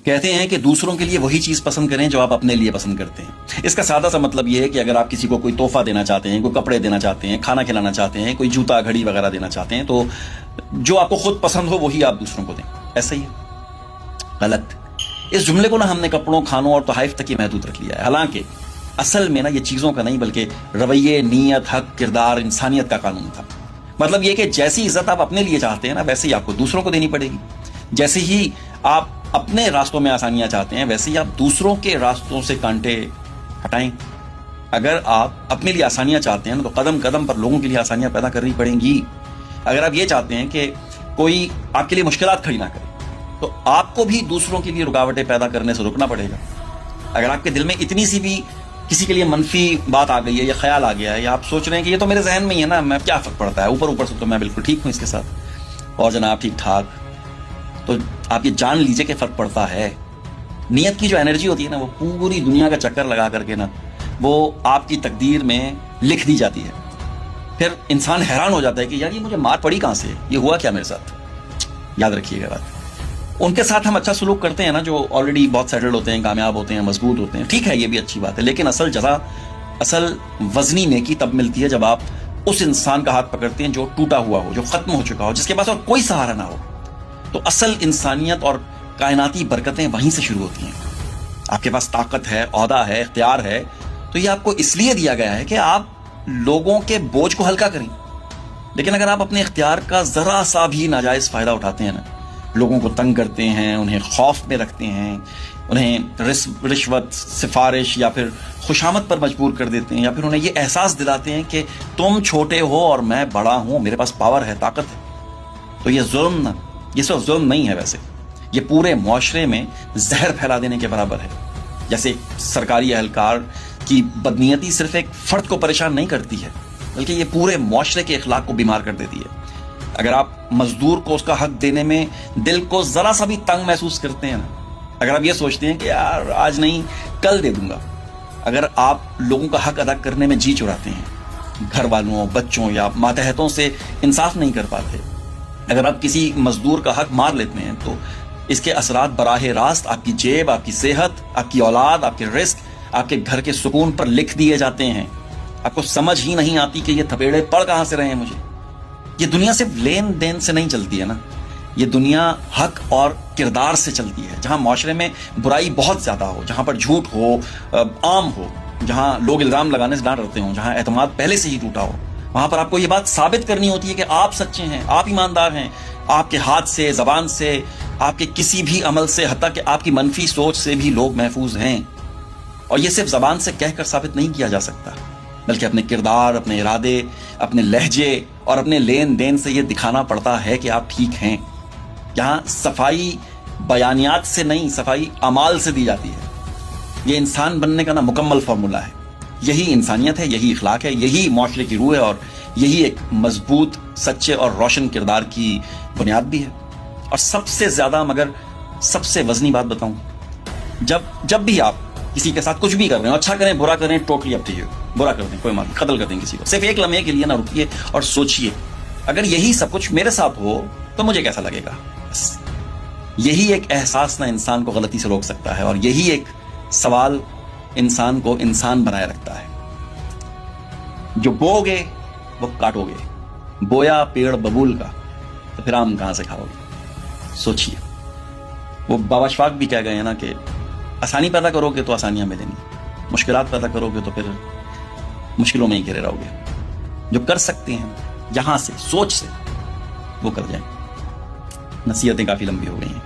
کہتے ہیں کہ دوسروں کے لیے وہی چیز پسند کریں جو آپ اپنے لیے پسند کرتے ہیں. اس کا سادہ سا مطلب یہ ہے کہ اگر آپ کسی کو کوئی تحفہ دینا چاہتے ہیں, کوئی کپڑے دینا چاہتے ہیں, کھانا کھلانا چاہتے ہیں, کوئی جوتا گھڑی وغیرہ دینا چاہتے ہیں, تو جو آپ کو خود پسند ہو وہی آپ دوسروں کو دیں. ایسا ہی ہے. غلط. اس جملے کو نا ہم نے کپڑوں, کھانوں اور تحائف تک ہی محدود رکھ لیا ہے. حالانکہ اصل میں نا یہ چیزوں کا نہیں بلکہ رویے, نیت, حق, کردار, انسانیت کا قانون تھا. مطلب یہ کہ جیسی عزت آپ اپنے لیے چاہتے ہیں نا ویسے ہی آپ کو دوسروں کو دینی پڑے گی. جیسے ہی آپ اپنے راستوں میں آسانیاں چاہتے ہیں ویسے ہی آپ دوسروں کے راستوں سے کانٹے ہٹائیں. اگر آپ اپنے لیے آسانیاں چاہتے ہیں تو قدم قدم پر لوگوں کے لیے آسانیاں پیدا کرنی پڑیں گی. اگر آپ یہ چاہتے ہیں کہ کوئی آپ کے لیے مشکلات کھڑی نہ کرے تو آپ کو بھی دوسروں کے لیے رکاوٹیں پیدا کرنے سے رکنا پڑے گا. اگر آپ کے دل میں اتنی سی بھی کسی کے لیے منفی بات آ گئی ہے یا خیال آ گیا ہے یا آپ سوچ رہے ہیں کہ یہ تو میرے ذہن میں ہی ہے نا, میں کیا فرق پڑتا ہے, اوپر سے تو میں بالکل ٹھیک ہوں اس کے ساتھ, اور جناب ٹھیک ٹھاک, تو آپ یہ جان لیجئے کہ فرق پڑتا ہے. نیت کی جو انرجی ہوتی ہے نا وہ پوری دنیا کا چکر لگا کر کے نا وہ آپ کی تقدیر میں لکھ دی جاتی ہے. پھر انسان حیران ہو جاتا ہے کہ یار یہ مجھے مار پڑی کہاں سے, یہ ہوا کیا میرے ساتھ. یاد رکھیے گا بات. ان کے ساتھ ہم اچھا سلوک کرتے ہیں نا جو آلریڈی بہت سیٹلڈ ہوتے ہیں, کامیاب ہوتے ہیں, مضبوط ہوتے ہیں, ٹھیک ہے یہ بھی اچھی بات ہے, لیکن اصل جزا, اصل وزنی نیکی تب ملتی ہے جب آپ اس انسان کا ہاتھ پکڑتے ہیں جو ٹوٹا ہوا ہو, جو ختم ہو چکا ہو, جس کے پاس اور کوئی سہارا نہ ہو. تو اصل انسانیت اور کائناتی برکتیں وہیں سے شروع ہوتی ہیں. آپ کے پاس طاقت ہے, عہدہ ہے, اختیار ہے, تو یہ آپ کو اس لیے دیا گیا ہے کہ آپ لوگوں کے بوجھ کو ہلکا کریں. لیکن اگر آپ اپنے اختیار کا ذرا سا بھی ناجائز فائدہ اٹھاتے ہیں نا, لوگوں کو تنگ کرتے ہیں, انہیں خوف میں رکھتے ہیں, انہیں رشوت, سفارش یا پھر خوشامد پر مجبور کر دیتے ہیں, یا پھر انہیں یہ احساس دلاتے ہیں کہ تم چھوٹے ہو اور میں بڑا ہوں, میرے پاس پاور ہے, طاقت ہے, تو یہ ظلم نہ, یہ صرف ظلم نہیں ہے, ویسے یہ پورے معاشرے میں زہر پھیلا دینے کے برابر ہے. جیسے سرکاری اہلکار کی بدنیتی صرف ایک فرد کو پریشان نہیں کرتی ہے بلکہ یہ پورے معاشرے کے اخلاق کو بیمار کر دیتی ہے. اگر آپ مزدور کو اس کا حق دینے میں دل کو ذرا سا بھی تنگ محسوس کرتے ہیں نا, اگر آپ یہ سوچتے ہیں کہ یار آج نہیں کل دے دوں گا, اگر آپ لوگوں کا حق ادا کرنے میں جی چراتے ہیں, گھر والوں, بچوں یا ماتحتوں سے انصاف نہیں کر پاتے, اگر آپ کسی مزدور کا حق مار لیتے ہیں تو اس کے اثرات براہ راست آپ کی جیب, آپ کی صحت, آپ کی اولاد, آپ کے رزق, آپ کے گھر کے سکون پر لکھ دیے جاتے ہیں. آپ کو سمجھ ہی نہیں آتی کہ یہ تھپیڑے پڑ کہاں سے رہے ہیں مجھے. یہ دنیا صرف لین دین سے نہیں چلتی ہے نا, یہ دنیا حق اور کردار سے چلتی ہے. جہاں معاشرے میں برائی بہت زیادہ ہو, جہاں پر جھوٹ ہو, عام ہو, جہاں لوگ الزام لگانے سے ڈر رہتے ہوں, جہاں اعتماد پہلے سے ہی ٹوٹا ہو, وہاں پر آپ کو یہ بات ثابت کرنی ہوتی ہے کہ آپ سچے ہیں, آپ ایماندار ہیں, آپ کے ہاتھ سے, زبان سے, آپ کے کسی بھی عمل سے, حتیٰ کہ آپ کی منفی سوچ سے بھی لوگ محفوظ ہیں. اور یہ صرف زبان سے کہہ کر ثابت نہیں کیا جا سکتا بلکہ اپنے کردار, اپنے ارادے, اپنے لہجے اور اپنے لین دین سے یہ دکھانا پڑتا ہے کہ آپ ٹھیک ہیں. یہاں صفائی بیانیات سے نہیں, صفائی اعمال سے دی جاتی ہے. یہ انسان بننے کا نا مکمل فارمولہ ہے. یہی انسانیت ہے, یہی اخلاق ہے, یہی معاشرے کی روح ہے, اور یہی ایک مضبوط, سچے اور روشن کردار کی بنیاد بھی ہے. اور سب سے زیادہ, مگر سب سے وزنی بات بتاؤں, جب بھی آپ کسی کے ساتھ کچھ بھی کر رہے ہو, اچھا کریں, برا کریں, ٹوٹلی اپ ٹو یو, برا کر دیں, کوئی معنی, قتل کر دیں کسی کو, صرف ایک لمحے کے لیے نہ رکیے اور سوچئے اگر یہی سب کچھ میرے ساتھ ہو تو مجھے کیسا لگے گا. بس یہی ایک احساس نہ انسان کو غلطی سے روک سکتا ہے, اور یہی ایک سوال انسان کو انسان بنائے رکھتا ہے. جو بو گے وہ کاٹو گے, بویا پیڑ ببول کا تو پھر آم کہاں سے کھاؤ گے. سوچئے. وہ بابا اشفاق بھی کہہ گئے ہیں نا کہ آسانی پیدا کرو گے تو آسانیاں ملیں گی, مشکلات پیدا کرو گے تو پھر مشکلوں میں ہی گھرے رہو گے. جو کر سکتے ہیں یہاں سے, سوچ سے, وہ کر جائیں. نصیحتیں کافی لمبی ہو گئی ہیں.